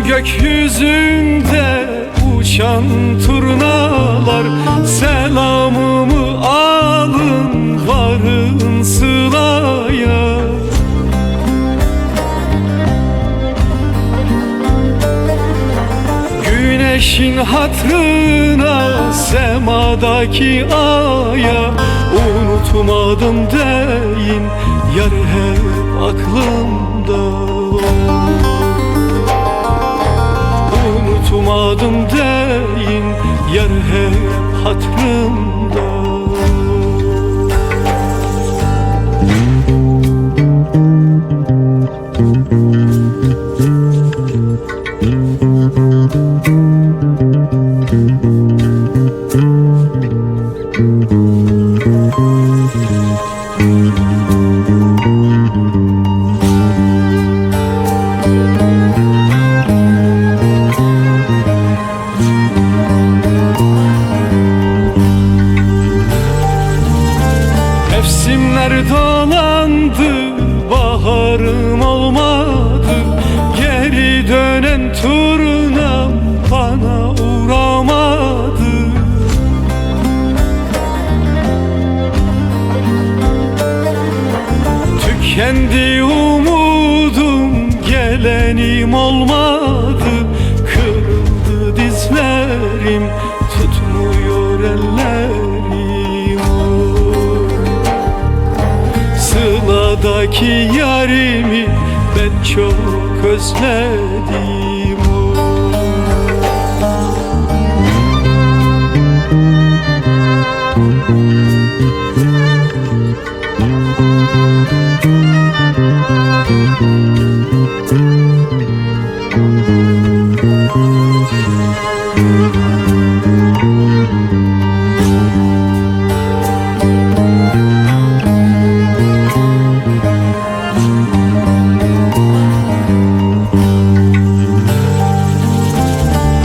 Gökyüzünde uçan turnalar, selamımı alın varın Sıla'ya. Güneşin hatrına, semadaki aya, unutmadım deyin, yar hep aklımda. Unutmadım deyin, yar hep hatırımda. Mevsimler dolandı, baharım olmadı. Geri dönen turnam bana uğramadı. Tükendi umudum, gelenim olmadı. Kırıldı dizlerim, tutmuyor ellerim. Sıla'daki yarimi ben çok özledim.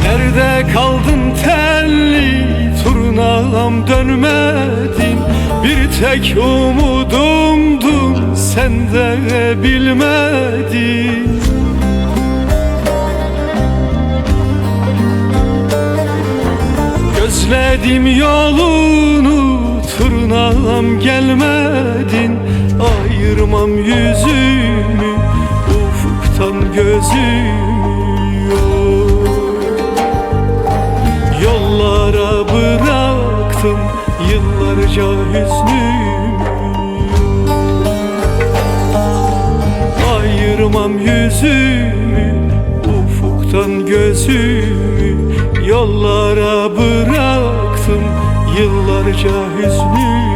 Nerede kaldın telli turnağım, dönmedin. Bir tek umudumdun, sen de bilmedin. Gözledim yolunu, turnağım gelmedin. Ayırmam yüzümü ufuktan gözümü. Yollara bıraktım yıllarca hüznümü. Ayırmam yüzümü ufuktan gözümü. Yollara bıraktım yıllarca hüznümü.